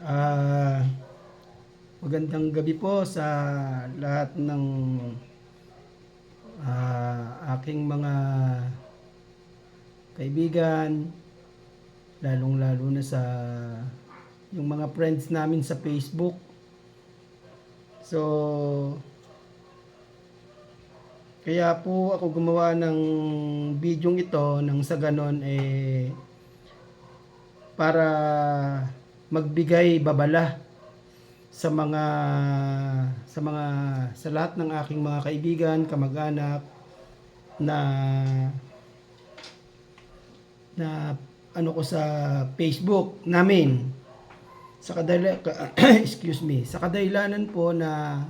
Ah, Magandang gabi po sa lahat ng aking mga kaibigan, lalong-lalo na sa yung mga friends namin sa Facebook. So, kaya po ako gumawa ng bidyong ito nang sa ganon para magbigay babala sa mga sa mga sa lahat ng aking mga kaibigan, kamag-anak na na ano ko sa Facebook namin sa excuse me, sa kadahilanan po na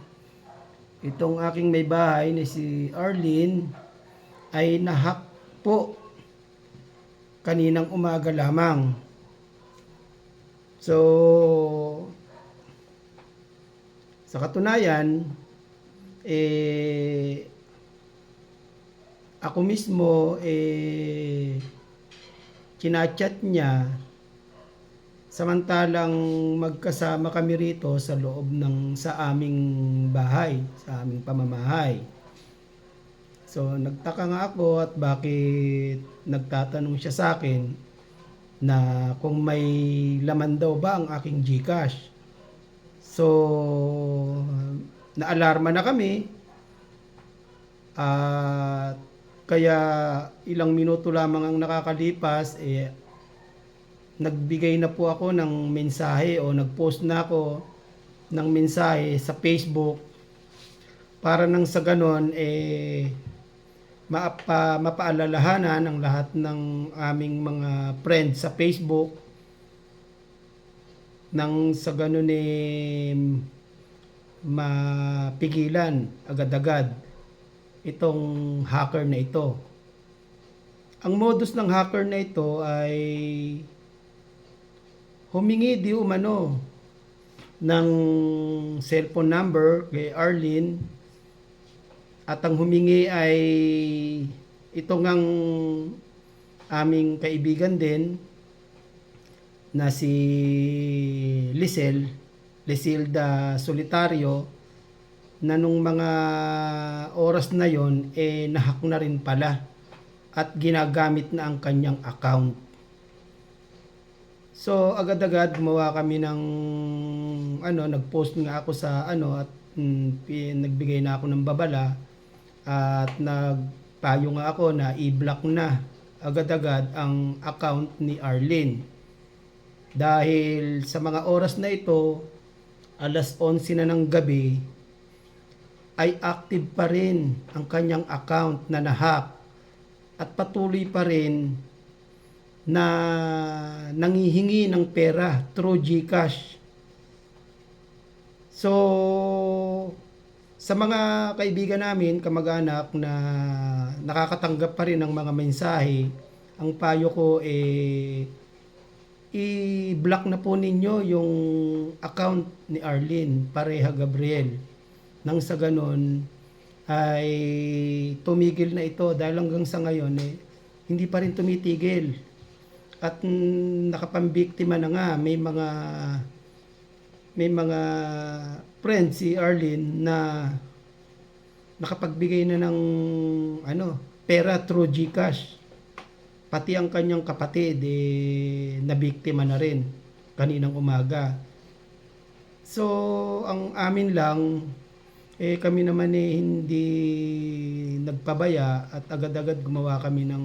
itong aking may bahay na si Arlene ay nahack po kaninang umaga lamang. So, sa katunayan, ako mismo kinachat niya samantalang magkasama kami rito sa loob ng sa aming bahay, sa aming pamamahay. So nagtaka nga ako at bakit nagtatanong siya sa akin na kung may laman daw ba ang aking GCash. So naalarma na kami at kaya ilang minuto lamang ang nakakalipas nagbigay na po ako ng mensahe o nagpost na ako ng mensahe sa Facebook para nang sa ganon mapaalalahanan ang lahat ng aming mga friends sa Facebook nang sa ganon mapigilan agad-agad itong hacker na ito. Ang modus ng hacker na ito ay humingi di umano ng cellphone number kay Arlene at ang humingi ay ito ngang aming kaibigan din na si Liselda Solitario na nung mga oras na yon nahack na rin pala at ginagamit na ang kanyang account. So agad-agad gumawa kami ng nag-post nga ako sa at nagbigay na ako ng babala at nagpayo nga ako na i-block na agad-agad ang account ni Arlene. Dahil sa mga oras na ito, alas 11 na ng gabi, ay active pa rin ang kanyang account na nahack at patuloy pa rin na nangihingi ng pera through GCash. So, sa mga kaibigan namin, kamag-anak na nakakatanggap pa rin ng mga mensahe, ang payo ko i-block na po ninyo yung account ni Arlene Pareha Gabriel. Nang sa ganon ay tumigil na ito dahil hanggang sa ngayon hindi pa rin tumitigil. At nakapambiktima na nga, may mga friends si Arlene na nakapagbigay na ng pera through GCash. Pati ang kanyang kapatid nabiktima na rin kaninang umaga. So ang amin lang kami naman hindi nagpabaya at agad-agad gumawa kami ng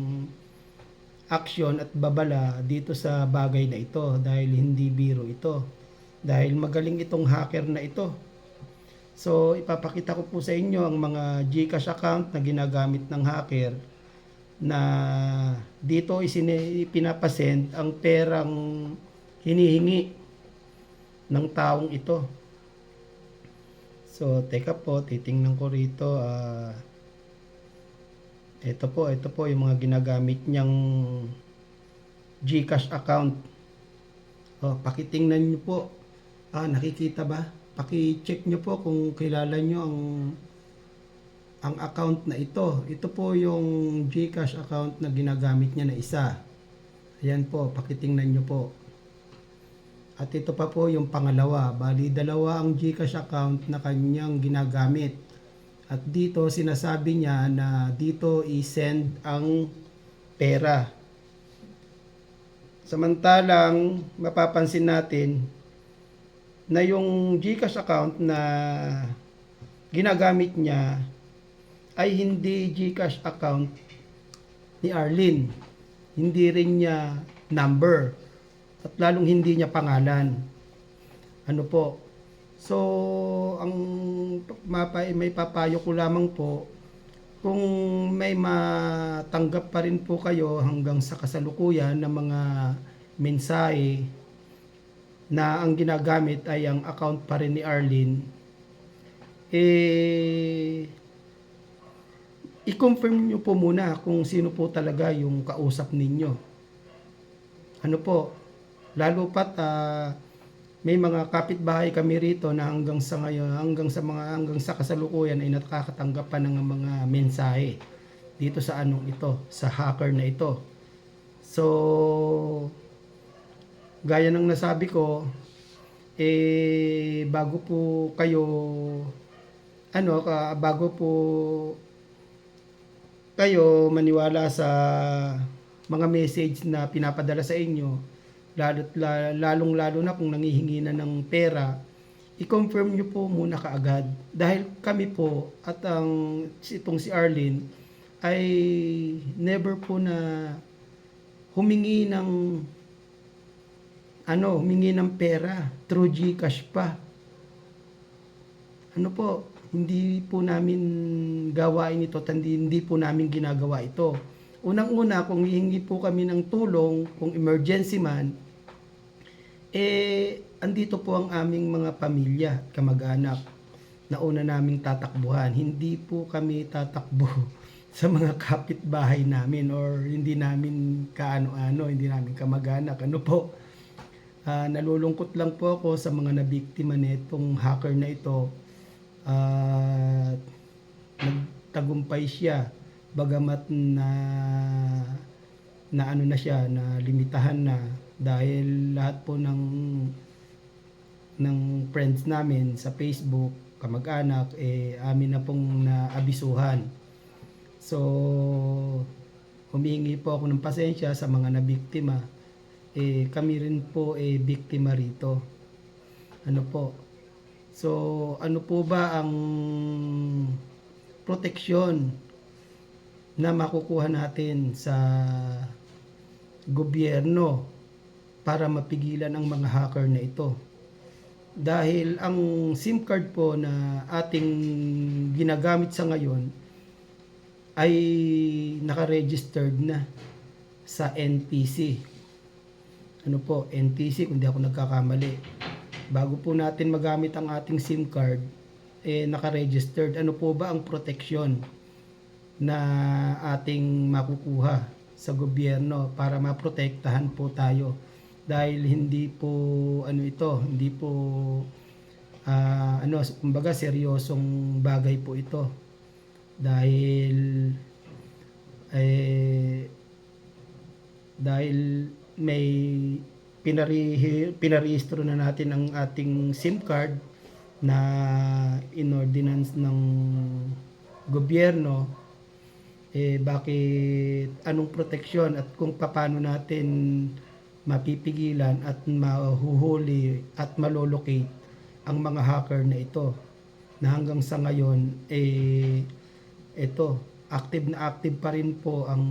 aksyon at babala dito sa bagay na ito dahil hindi biro ito. Dahil magaling itong hacker na ito. So ipapakita ko po sa inyo ang mga GCash account na ginagamit ng hacker na dito pinapasend ang perang hinihingi ng taong ito. So teka po, titingnan ko rito ito po yung mga ginagamit niyang GCash account. Pakitingnan niyo po. Nakikita ba? Paki-check niyo po kung kilala niyo ang account na ito. Ito po yung GCash account na ginagamit niya na isa. Ayan po, pakitingnan niyo po. At ito pa po yung pangalawa, bali dalawa ang GCash account na kanyang ginagamit. At dito sinasabi niya na dito i-send ang pera. Samantalang mapapansin natin na yung GCash account na ginagamit niya ay hindi GCash account ni Arlene. Hindi rin niya number at lalong hindi niya pangalan. Ano po? So, ang may papayo ko lamang po, kung may matanggap pa rin po kayo hanggang sa kasalukuyan ng mga mensahe na ang ginagamit ay ang account pa rin ni Arlene, i-confirm nyo po muna kung sino po talaga yung kausap ninyo. Ano po, lalo pat may mga kapitbahay kami rito na hanggang sa ngayon, hanggang sa kasalukuyan ay nakakatanggap pa ng mga mensahe dito sa anong ito, sa hacker na ito. So, gaya ng nasabi ko, bago po kayo maniwala sa mga message na pinapadala sa inyo, lalong-lalo na kung nanghihingi na ng pera, i-confirm nyo po muna kaagad. Dahil kami po at itong si Arlene ay never po na humingi ng pera through GCash pa. Ano po, hindi po namin gawain ito, hindi po namin ginagawa ito. Unang-una, kung hihingi po kami ng tulong, kung emergency man, andito po ang aming mga pamilya, kamag-anak, na una naming tatakbuhan. Hindi po kami tatakbo sa mga kapitbahay namin or hindi namin hindi namin kamag-anak. Ano po, nalulungkot lang po ako sa mga nabiktima nitong hacker na ito. Nagtagumpay siya bagamat na limitahan na dahil lahat po ng friends namin sa Facebook, kamag-anak, amin na pong naabisuhan. So, humingi po ako ng pasensya sa mga nabiktima. Kami rin po biktima rito. Ano po? So, ano po ba ang proteksyon na makukuha natin sa gobyerno para mapigilan ang mga hacker na ito? Dahil ang SIM card po na ating ginagamit sa ngayon ay naka-registered na sa NTC. Ano po, NTC kung di ako nagkakamali. Bago po natin magamit ang ating SIM card, naka-registered. Ano po ba ang proteksyon na ating makukuha sa gobyerno para maprotektahan po tayo? Dahil hindi po kumbaga seryosong bagay po ito. Dahil may pinarehistro na natin ang ating SIM card na in-ordinance ng gobyerno, bakit anong proteksyon at kung paano natin mapipigilan at mahuhuli at malolocate ang mga hacker na ito na hanggang sa ngayon active pa rin po ang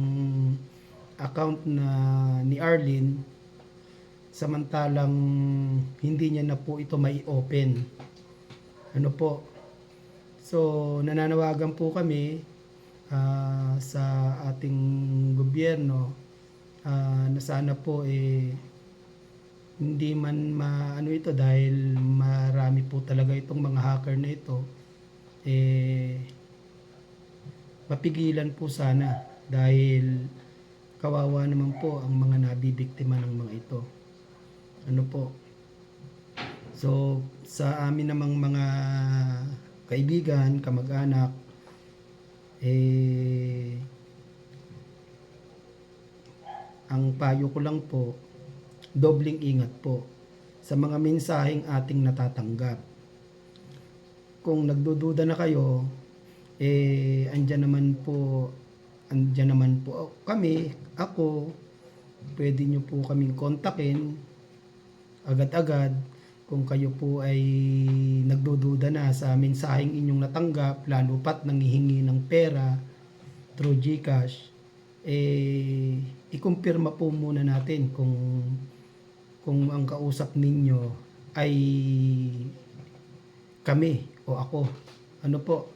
account na ni Arlene, samantalang hindi niya na po ito may open. Ano po? So, nananawagan po kami sa ating gobyerno na sana po hindi man ito dahil marami po talaga itong mga hacker na ito, mapigilan po sana dahil kawawa naman po ang mga nabibiktima ng mga ito. Ano po? So, sa amin namang mga kaibigan, kamag-anak, ang payo ko lang po, dobling ingat po. sa mga mensaheng ating natatanggap. Kung nagdududa na kayo, andyan naman po ako, pwede nyo po kaming kontakin agad-agad kung kayo po ay nagdududa na sa mensaheng inyong natanggap, lalo pat nanghihingi ng pera through GCash, ikumpirma po muna natin kung ang kausap ninyo ay kami o ako. Ano po?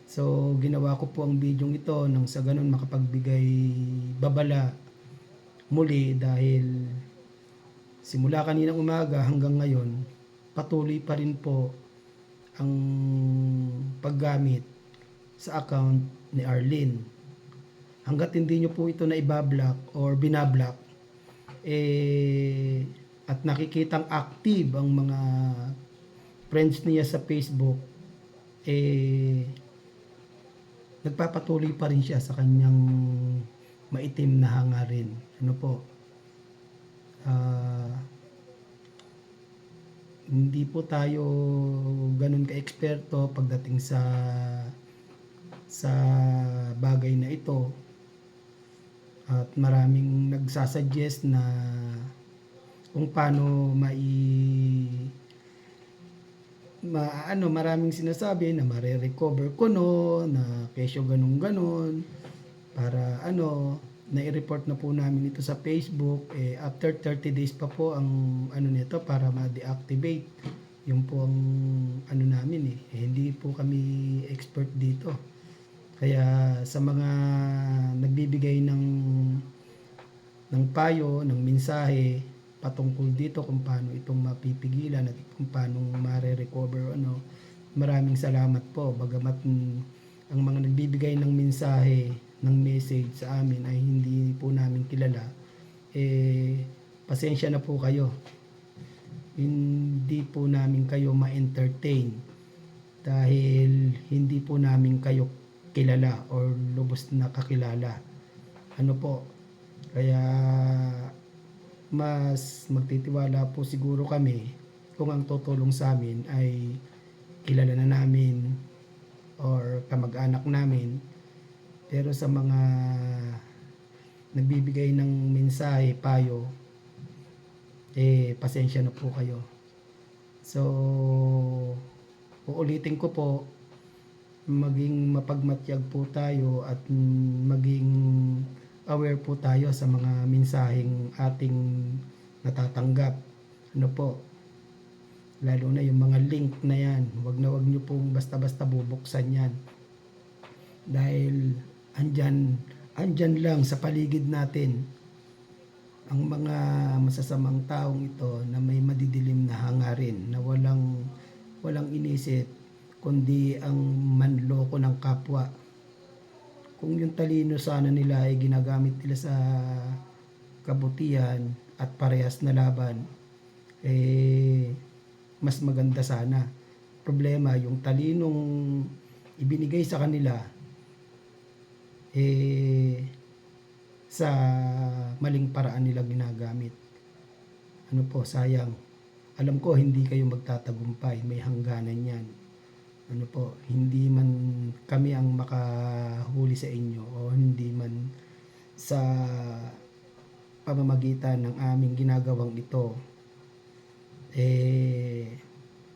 So, ginawa ko po ang bidyong ito nang sa ganun makapagbigay babala muli dahil simula kaninang umaga hanggang ngayon, patuloy pa rin po ang paggamit sa account ni Arlene. Hanggat hindi nyo po ito na ibablock or binablock, at nakikitang active ang mga friends niya sa Facebook, nagpapatuloy pa rin siya sa kanyang maitim na hangarin. Ano po? Hindi po tayo ganun ka-eksperto pagdating sa bagay na ito. At maraming nagsasuggest na kung paano maraming sinasabi na mare-recover ko na kesyo ganun para nai-report na po namin ito sa Facebook. After 30 days pa po ang nito para ma-deactivate. Yun po ang namin hindi po kami expert dito. Kaya sa mga nagbibigay ng payo, ng mensahe patungkol dito kung paano itong mapipigilan at kung paano mare-recover maraming salamat po. Bagamat ang mga nagbibigay ng mensahe, ng message sa amin ay hindi po namin kilala, pasensya na po kayo. Hindi po namin kayo ma-entertain dahil hindi po namin kayo kilala or lubos na kakilala. Ano po? Kaya mas magtitiwala po siguro kami kung ang tutulong sa amin ay kilala na namin or kamag-anak namin. Pero sa mga nagbibigay ng mensahe, payo, pasensya na po kayo. So, uulitin ko po, maging mapagmatyag po tayo at maging aware po tayo sa mga mensaheng ating natatanggap. Ano po? Lalo na yung mga link na yan. Wag nyo pong basta-basta bubuksan yan. Dahil andyan lang sa paligid natin ang mga masasamang taong ito na may madidilim na hangarin na walang inisip kundi ang manloko ng kapwa. Kung yung talino sana nila ay ginagamit nila sa kabutihan at parehas na laban, mas maganda sana. Problema, yung talinong ibinigay sa kanila, sa maling paraan nila ginagamit. Ano po, sayang. Alam ko hindi kayo magtatagumpay, may hangganan yan. Ano po, hindi man kami ang makahuli sa inyo o hindi man sa pamamagitan ng aming ginagawang ito,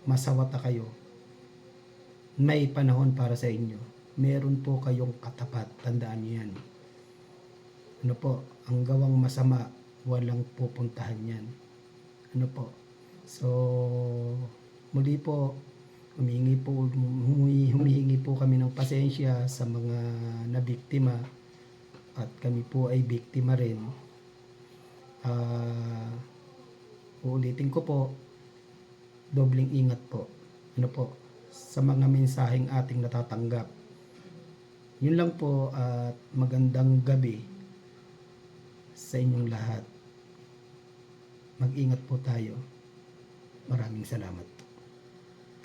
masawata kayo. May panahon para sa inyo. Meron po kayong katapat, tandaan niyo yan. Ano po, ang gawang masama, walang pupuntahan yan. Ano po, so muli po, humihingi po kami ng pasensya sa mga nabiktima at kami po ay biktima rin. Uulitin ko po, dobling ingat po. Ano po, sa mga mensaheng ating natatanggap. Yun lang po at magandang gabi sa inyong lahat. Mag-ingat po tayo. Maraming salamat.